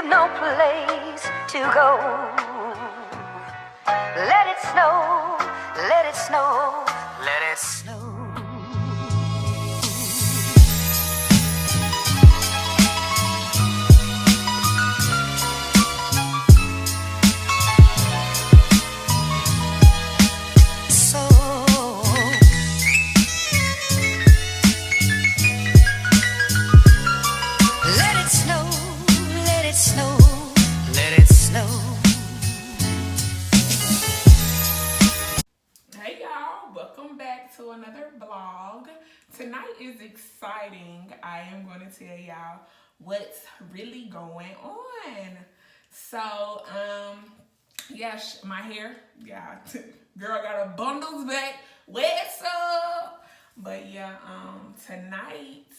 no place to go. Let it snow, let it snow, let it snow. To another vlog. Tonight is exciting. I am going to tell y'all what's really going on. So, yeah, my hair, yeah, girl got her bundles back. What's up? But yeah, tonight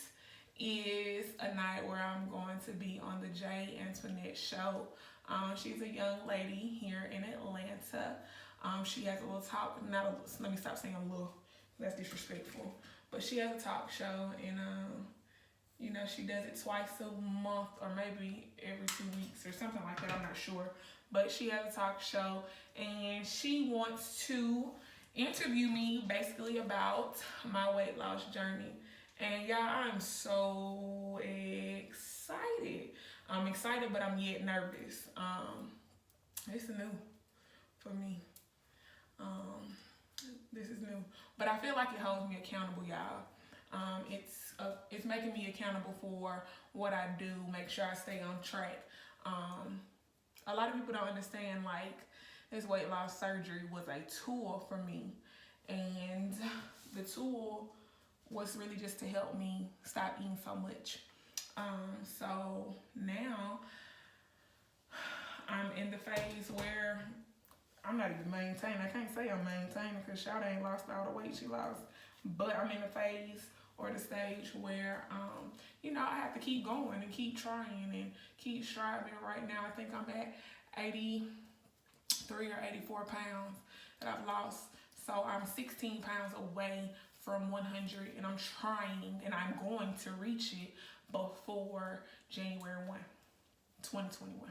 is a night where I'm going to be on the Antoinette show. She's a young lady here in Atlanta. She has a little talk, let me stop saying a little. That's disrespectful. But she has a talk show, and you know, she does it twice a month or maybe every 2 weeks or something like that. I'm not sure. But she has a talk show, and she wants to interview me basically about my weight loss journey. And y'all, I'm so excited. I'm excited, but I'm yet nervous. It's new for me. This is new, but I feel like it holds me accountable, y'all. It's making me accountable for what I do, make sure I stay on track. A lot of people don't understand, like, this weight loss surgery was a tool for me, and the tool was really just to help me stop eating so much. So now I'm in the phase where I'm not even maintaining. I can't say I'm maintaining because Shawty ain't lost all the weight she lost. But I'm in the phase or the stage where, you know, I have to keep going and keep trying and keep striving. Right now, I think I'm at 83 or 84 pounds that I've lost. So I'm 16 pounds away from 100, and I'm trying, and I'm going to reach it before January 1, 2021.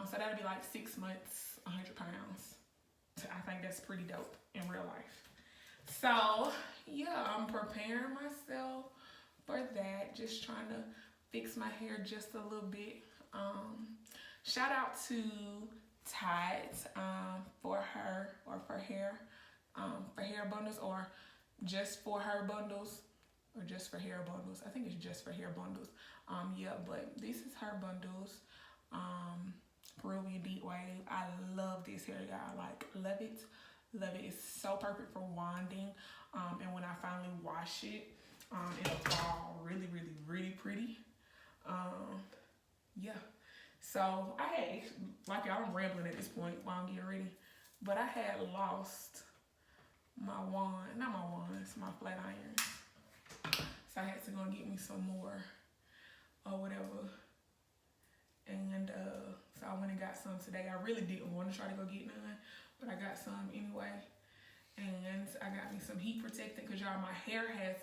So that'll be like 6 months, 100 pounds. I think that's pretty dope in real life. So yeah, I'm preparing myself for that. Just trying to fix my hair just a little bit. Shout out to Tides for her or for hair bundles, or just for her bundles, or just for hair bundles. I think it's just for hair bundles. Yeah, but this is her bundles. Peruvian deep wave. I love this hair, y'all. Like, love it. Love it. It's so perfect for wanding. And when I finally wash it, it'll fall really, really, really pretty. Yeah. So I had, like, y'all, I'm rambling at this point while I'm getting ready, but I had lost my wand, not my wands, my flat irons. So I had to go and get me some more or whatever. And so I went and got some today. I really didn't want to try to go get none, but I got some anyway. And I got me some heat protectant because, y'all, my hair has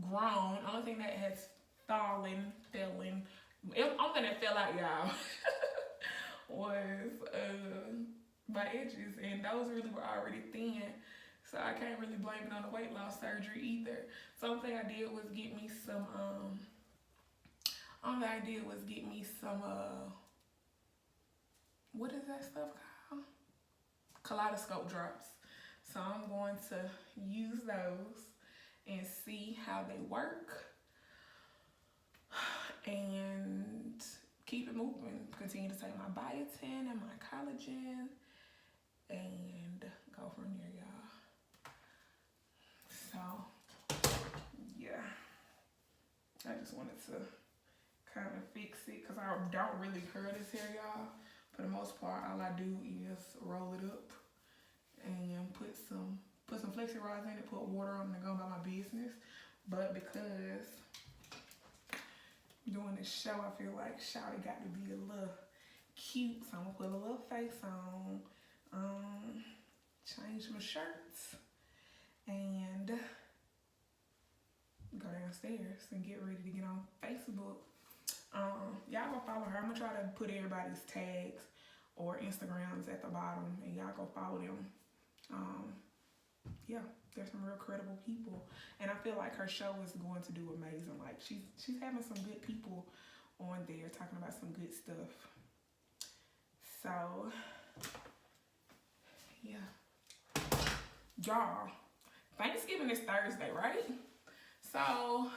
grown. Only thing that has fell in, only thing that fell out, y'all, was my edges, and those really were already thin. So I can't really blame it on the weight loss surgery either. So the only thing I did was get me some what is that stuff called? Kaleidoscope drops. So I'm going to use those and see how they work and keep it moving. Continue to take my biotin and my collagen and go from there, y'all. So yeah, I just wanted to kind of fix it because I don't really curl this hair, y'all. For the most part, all I do is roll it up and put some flexi rods in it, put water on it, and go about my business. But because doing this show, I feel like Shawty got to be a little cute, so I'm gonna put a little face on, change my shirts, and go downstairs and get ready to get on Facebook. Y'all go follow her. I'm gonna try to put everybody's tags or Instagrams at the bottom, and y'all go follow them. Yeah, there's some real credible people, and I feel like her show is going to do amazing. Like she's having some good people on there talking about some good stuff. So yeah, y'all, Thanksgiving is Thursday, right? So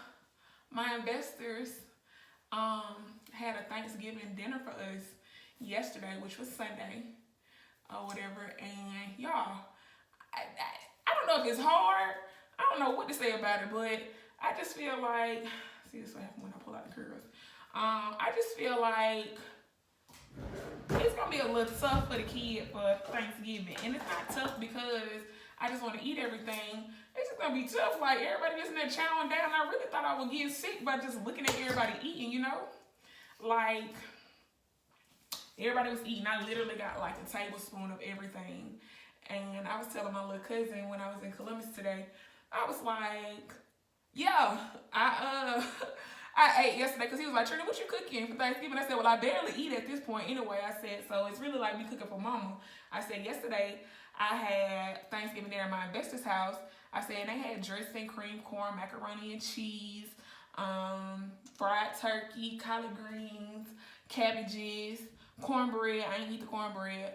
my investors had a Thanksgiving dinner for us yesterday, which was Sunday or whatever, and y'all, I don't know if it's hard. I don't know what to say about it, but I just feel like, see, this what happens when I pull out the curls. I just feel like it's gonna be a little tough for the kid for Thanksgiving, and it's not tough because I just want to eat everything. It's just gonna be tough. Like everybody just in there chowing down. I really thought I would get sick by just looking at everybody eating, you know? Like everybody was eating. I literally got like a tablespoon of everything. And I was telling my little cousin when I was in Columbus today, I was like, yeah, I ate yesterday because he was like, Trina, what you cooking for Thanksgiving? I said, well, I barely eat at this point anyway. I said, so it's really like me cooking for mama. I said, yesterday I had Thanksgiving there at my investor's house. I said they had dressing, cream corn, macaroni and cheese, fried turkey, collard greens, cabbages, cornbread. I ain't eat the cornbread.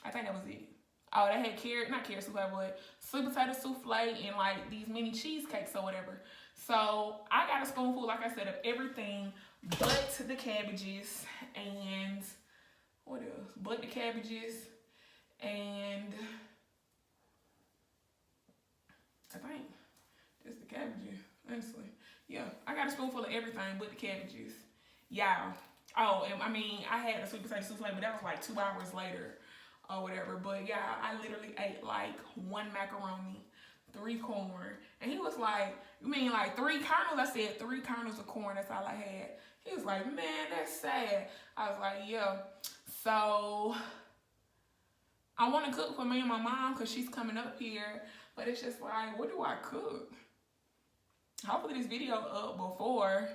I think that was it. Oh, they had not carrot souffle, but sweet potato souffle and like these mini cheesecakes or whatever. So I got a spoonful, like I said, of everything but the cabbages and what else? But the cabbages and I think it's the cabbages, honestly. Yeah, I got a spoonful of everything but the cabbages. Y'all. Oh, and I mean, I had a sweet potato souffle, but that was like 2 hours later or whatever. But yeah, I literally ate like 1 macaroni, 3 corn. And he was like, you mean like 3 kernels? I said 3 kernels of corn, that's all I had. He was like, man, that's sad. I was like, yeah. So I want to cook for me and my mom because she's coming up here. But it's just like, what do I cook? Hopefully this video up before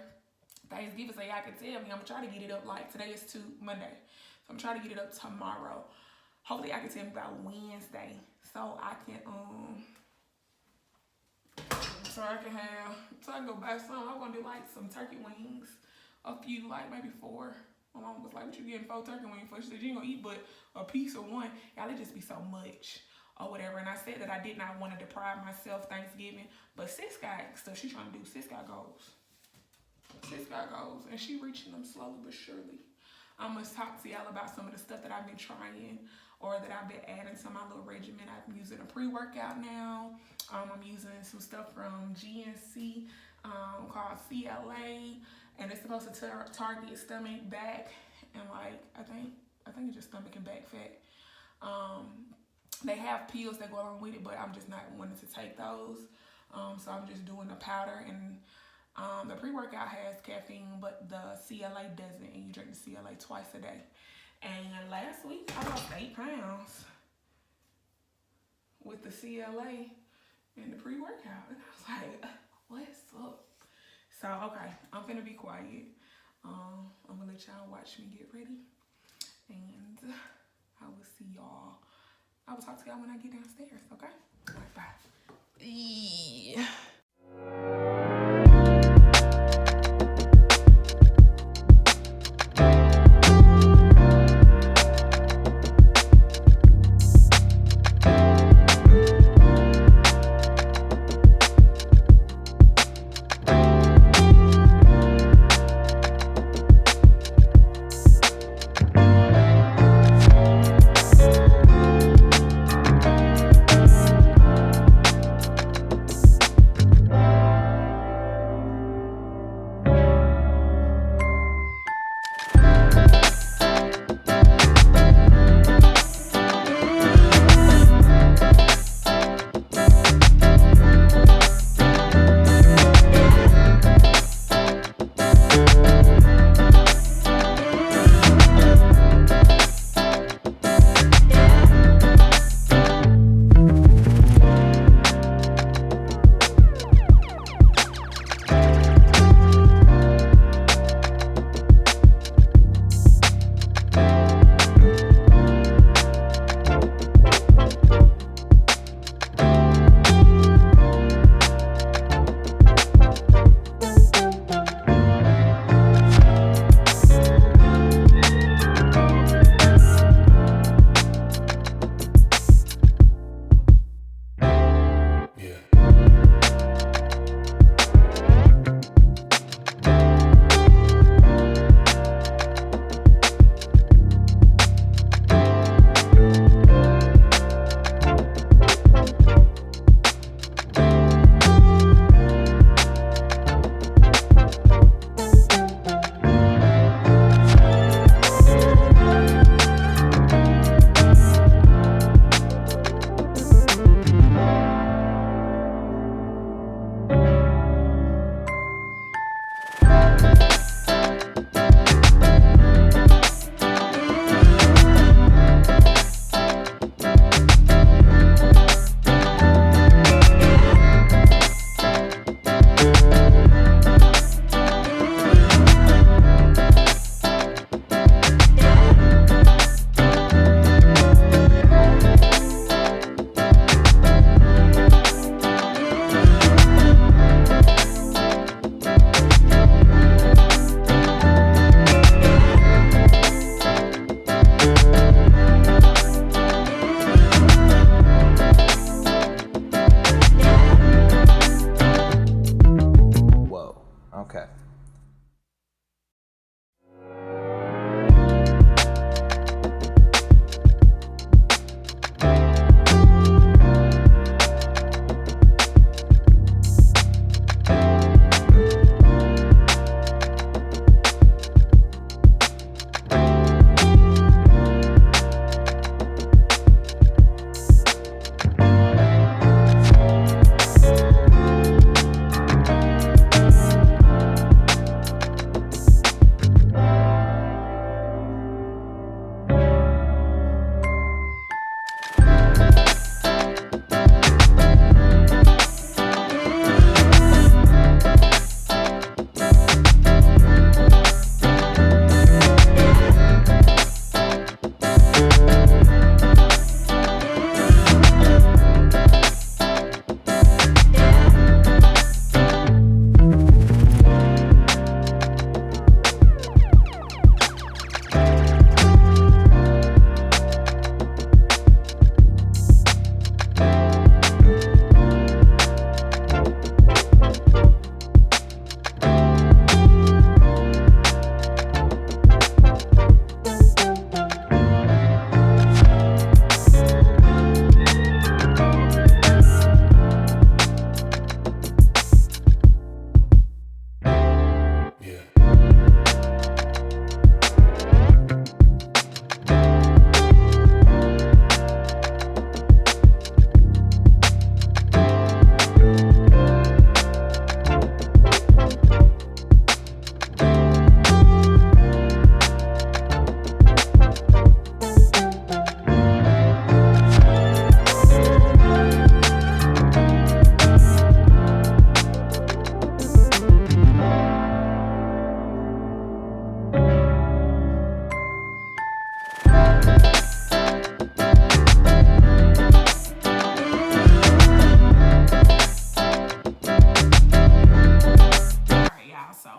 Thanksgiving so y'all can tell me. I'm going to try to get it up like today is Monday. So I'm trying to get it up tomorrow. Hopefully I can tell me about Wednesday. So I can go buy some. I'm going to do like some turkey wings. A few, like maybe 4. My mom was like, what you getting 4 turkey wings for? She said, you ain't gonna eat but a piece or 1. Y'all, it just be so much or whatever. And I said that I did not want to deprive myself Thanksgiving. But sis got stuff she trying to do. Sis got goals. And she reaching them slowly but surely. I'm going to talk to y'all about some of the stuff that I've been trying or that I've been adding to my little regimen. I'm using a pre-workout now. I'm using some stuff from GNC called CLA. And it's supposed to target stomach, back, and like, I think it's just stomach and back fat. They have pills that go along with it, but I'm just not wanting to take those. So I'm just doing the powder, and the pre-workout has caffeine, but the CLA doesn't, and you drink the CLA twice a day. And last week, I lost 8 pounds with the CLA and the pre-workout. And I was like, what's up? So, okay, I'm finna be quiet. I'm gonna let y'all watch me get ready. And I will see y'all. I will talk to y'all when I get downstairs, okay? All right, bye. Yeah.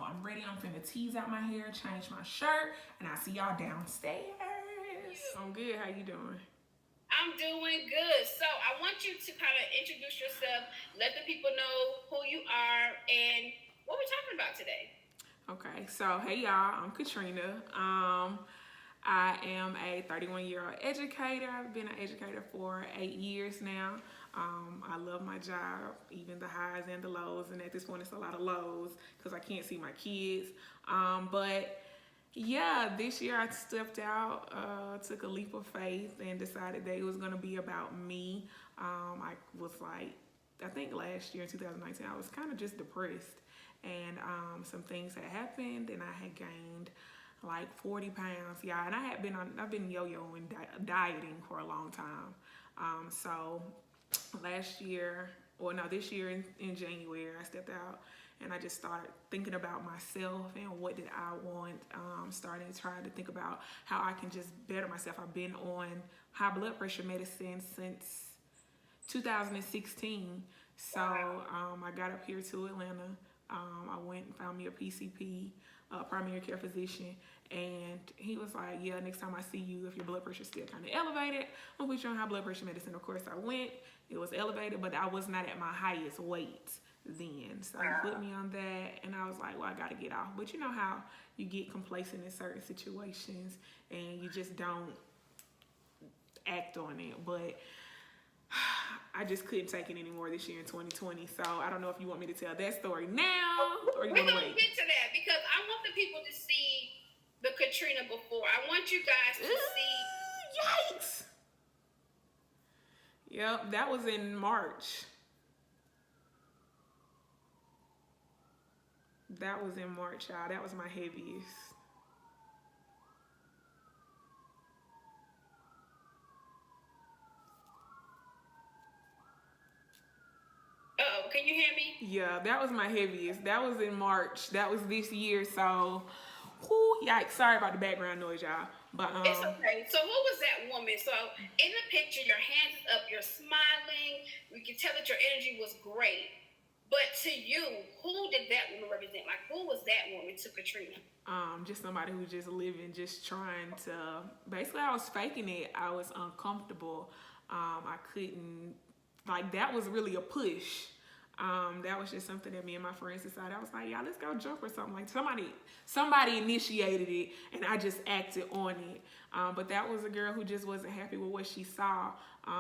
I'm ready. I'm finna tease out my hair, change my shirt, and I'll see y'all downstairs. I'm good. How you doing? I'm doing good. So I want you to kind of introduce yourself, let the people know who you are and what we're talking about today. Okay, so hey y'all, I'm Katrina. I am a 31-year-old educator. I've been an educator for 8 years now. I love my job, even the highs and the lows, and at this point it's a lot of lows because I can't see my kids. But yeah, this year I stepped out, took a leap of faith and decided that it was gonna be about me. I was like, I think last year in 2019, I was kind of just depressed, and some things had happened, and I had gained like 40 pounds. Yeah, and I've been yo-yoing dieting for a long time. So this year in January, I stepped out and I just started thinking about myself and what did I want. Starting trying to think about how I can just better myself. I've been on high blood pressure medicine since 2016. So I got up here to Atlanta. I went and found me a PCP, primary care physician, and he was like, yeah, next time I see you, if your blood pressure is still kind of elevated, I'm gonna put you on high blood pressure medicine. Of course, I went. It was elevated, but I was not at my highest weight then. So he put me on that, and I was like, well, I gotta get off. But you know how you get complacent in certain situations, and you just don't act on it. But I just couldn't take it anymore this year in 2020. So I don't know if you want me to tell that story now or you We're want to going to wait. get to that because I want the people to see the Katrina before. I want you guys to see. Yikes! Yep, that was in March. That was in March, y'all. That was my heaviest. Uh-oh, can you hear me? Yeah, that was my heaviest. That was in March. That was this year. So, yikes. Sorry about the background noise, y'all. But It's okay. So who was that woman? So in the picture, your hands is up, you're smiling. You can tell that your energy was great. But to you, who did that woman represent? Like, who was that woman to Katrina? just somebody who just living, just trying to. Basically, I was faking it. I was uncomfortable. I couldn't. Like, that was really a push. That was just something that me and my friends decided. I was like, yeah, let's go jump or something. Like, somebody initiated it, and I just acted on it. But that was a girl who just wasn't happy with what she saw.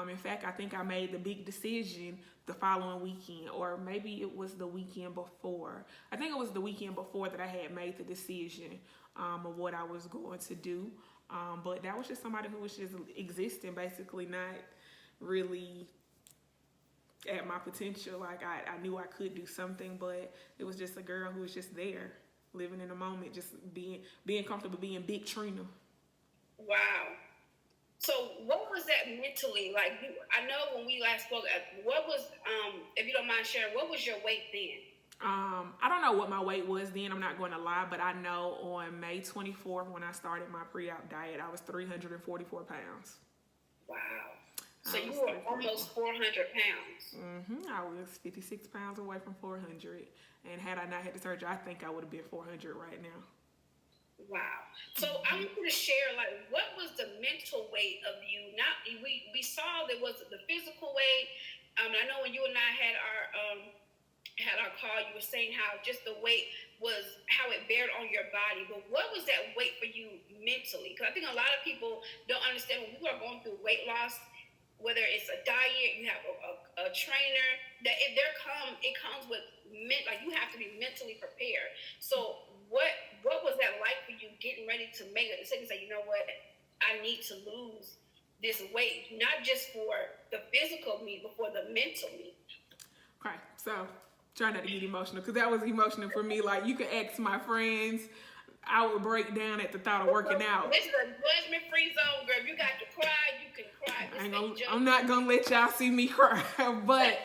In fact, I think I made the big decision the following weekend, or maybe it was the weekend before. I think it was the weekend before that I had made the decision of what I was going to do. But that was just somebody who was just existing, basically, not really at my potential. Like, I knew I could do something, but it was just a girl who was just there, living in the moment, just being comfortable being big Trina. Wow. So what was that mentally like? I know when we last spoke, what was, if you don't mind sharing, what was your weight then? I don't know what my weight was then, I'm not going to lie, but I know on May 24th when I started my pre-op diet, I was 344 pounds. Wow. So you were almost 400 pounds. I was 56 pounds away from 400, and had I not had the surgery, I think I would have been 400 right now. Wow. So I want you to share, like, what was the mental weight of you? Not we saw there was the physical weight. I know when you and I had our call, you were saying how just the weight was how it bared on your body. But what was that weight for you mentally? Because I think a lot of people don't understand when people are going through weight loss, whether it's a diet, you have a trainer, that it comes with like you have to be mentally prepared. So what was that like for you getting ready to make a decision? Say, you know what, I need to lose this weight, not just for the physical me, but for the mental me. Okay, so try not to get emotional, because that was emotional for me. Like, you could ask my friends, I would break down at the thought of working out. This is a judgment-free zone, girl. If you got to cry, you can cry. I'm not gonna let y'all see me cry, but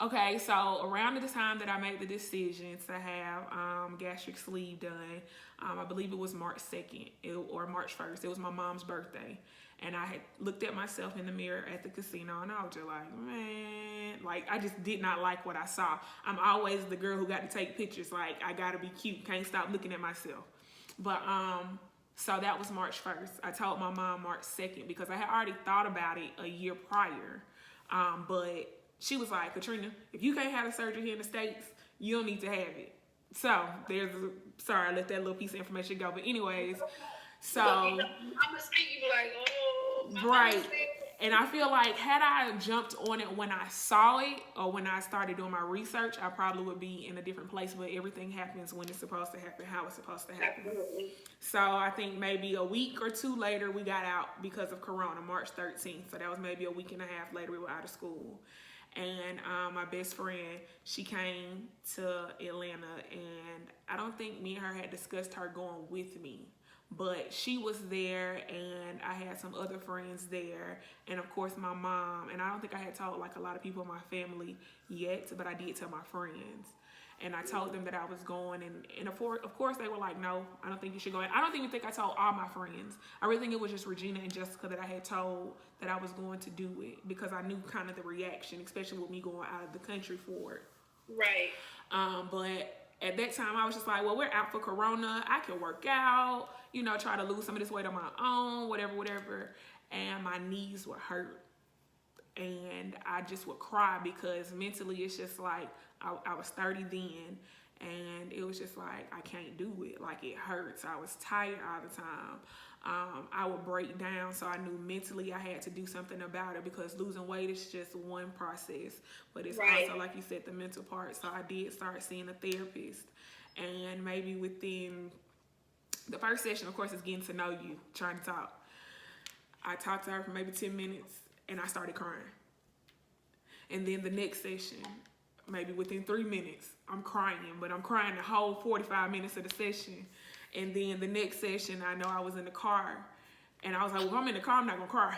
Okay, so around the time that I made the decision to have gastric sleeve done, I believe it was March 2nd or March 1st. It was my mom's birthday. And I had looked at myself in the mirror at the casino and I was just like, man, like I just did not like what I saw. I'm always the girl who got to take pictures. Like I got to be cute. Can't stop looking at myself. But so that was March 1st. I told my mom March 2nd because I had already thought about it a year prior. But she was like, Katrina, if you can't have the surgery here in the States, you don't need to have it. So sorry, I let that little piece of information go. But anyways, so I'm gonna see you like, oh, my right. And I feel like had I jumped on it when I saw it or when I started doing my research, I probably would be in a different place. But everything happens when it's supposed to happen, how it's supposed to happen. Absolutely. So I think maybe a week or two later, we got out because of Corona, March 13th. So that was maybe a week and a half later, we were out of school. And my best friend, she came to Atlanta, and I don't think me and her had discussed her going with me. But she was there, and I had some other friends there, and of course my mom. And I don't think I had told like a lot of people in my family yet, but I did tell my friends. And I told them that I was going, and of course they were like, no, I don't think you should go. And I don't even think I told all my friends. I really think it was just Regina and Jessica that I had told that I was going to do it because I knew kind of the reaction, especially with me going out of the country for it. Right. But at that time, I was just like, well, we're out for Corona. I can work out, try to lose some of this weight on my own, whatever. And my knees would hurt. And I just would cry because mentally it's just like, I was 30 then. And it was just like, I can't do it. Like, it hurts. I was tired all the time. I would break down. So I knew mentally I had to do something about it because losing weight is just one process. But it's also, like you said, the mental part. So I did start seeing a therapist. And maybe within the first session, of course, is getting to know you, trying to talk. I talked to her for maybe 10 minutes and I started crying. And then the next session, maybe within 3 minutes, I'm crying, but I'm crying the whole 45 minutes of the session. And then the next session, I know I was in the car, and I was like, well, if I'm in the car, I'm not gonna cry.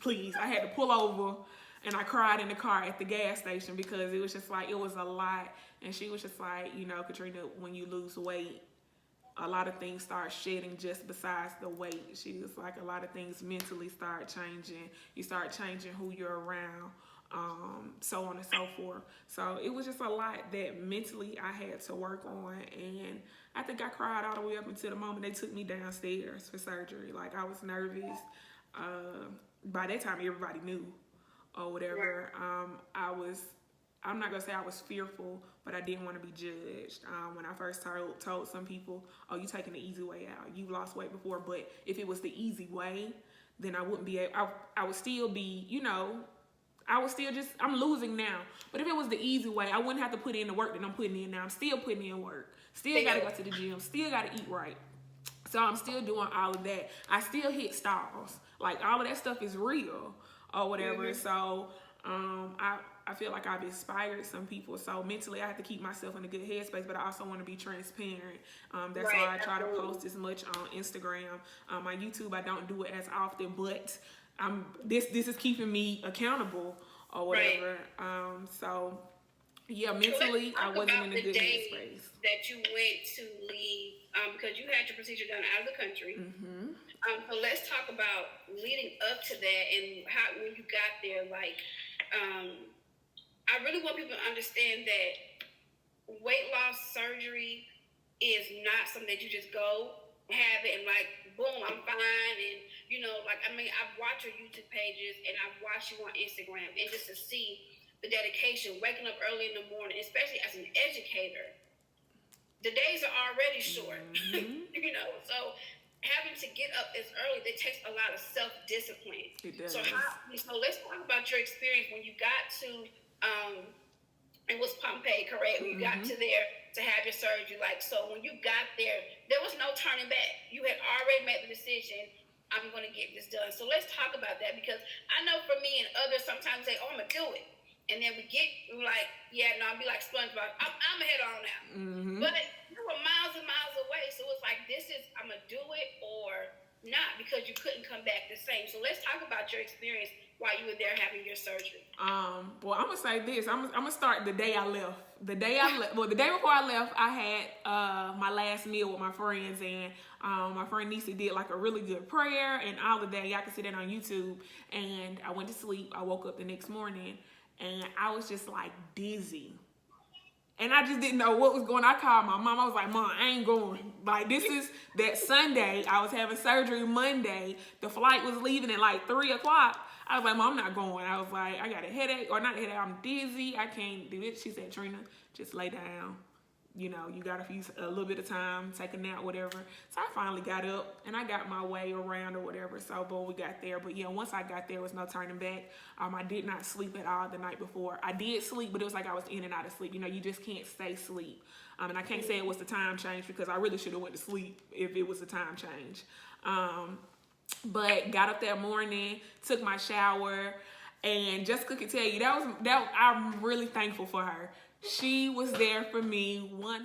Please. I had to pull over, and I cried in the car at the gas station because it was just like, it was a lot. And she was just like, Katrina, when you lose weight, a lot of things start shedding just besides the weight. She was like, a lot of things mentally start changing. You start changing who you're around. So on and so forth. So it was just a lot that mentally I had to work on, and I think I cried all the way up until the moment they took me downstairs for surgery. Like, I was nervous. By that time everybody knew or whatever. I'm not gonna say I was fearful, but I didn't want to be judged. When I first told some people, oh, you taking the easy way out, you lost weight before. But if it was the easy way, then I wouldn't be able, I would still be, I was still just, I'm losing now. But if it was the easy way, I wouldn't have to put in the work that I'm putting in now. I'm still putting in work. Still got to go to the gym. Still got to eat right. So I'm still doing all of that. I still hit stars. Like, all of that stuff is real or whatever. Mm-hmm. So I feel like I've inspired some people. So mentally, I have to keep myself in a good headspace, but I also want to be transparent. That's why I try to post as much on Instagram. My YouTube, I don't do it as often, but this is keeping me accountable or whatever. So yeah, mentally I wasn't in a good headspace. That you went to leave because you had your procedure done out of the country. Mm-hmm. So let's talk about leading up to that and how when you got there. Like, I really want people to understand that weight loss surgery is not something that you just go have it and like boom, I'm fine. And I've watched your YouTube pages and I've watched you on Instagram, and just to see the dedication, waking up early in the morning, especially as an educator, the days are already short. Mm-hmm. So having to get up as early, that takes a lot of self-discipline. It does. So let's talk about your experience when you got to it was Pompeii, correct? When you got to there to have your surgery. Like, so when you got there was no turning back. You had already made the decision, I'm going to get this done. So let's talk about that, because I know for me and others sometimes say, oh, I'm going to do it. And then we're like, yeah, no, I'll be like SpongeBob. I'm going to head on out. Mm-hmm. But you were miles and miles away. So it's like, I'm going to do it, or not because you couldn't come back the same. So let's talk about your experience while you were there having your surgery. Well, I'm gonna say this. I'm gonna start the day I left. The day before I left, I had my last meal with my friends, and my friend Nisa did like a really good prayer and all of that. Y'all can see that on YouTube. And I went to sleep. I woke up the next morning, and I was just like dizzy. And I just didn't know what was going on. I called my mom. I was like, Mom, I ain't going. Like, this is that Sunday. I was having surgery Monday. The flight was leaving at like 3 o'clock. I was like, Mom, I'm not going. I was like, I got a headache. Or not a headache. I'm dizzy. I can't do it. She said, Trina, just lay down. You know, you got a little bit of time, take a nap, whatever. So I finally got up and I got my way around or whatever. So, boom, we got there. But yeah, once I got there, there was no turning back. I did not sleep at all the night before. I did sleep, but it was like I was in and out of sleep. You know, you just can't stay asleep. And I can't say it was the time change because I really should have went to sleep if it was the time change. But got up that morning, took my shower, and Jessica could tell you that I'm really thankful for her. She was there for me 100%.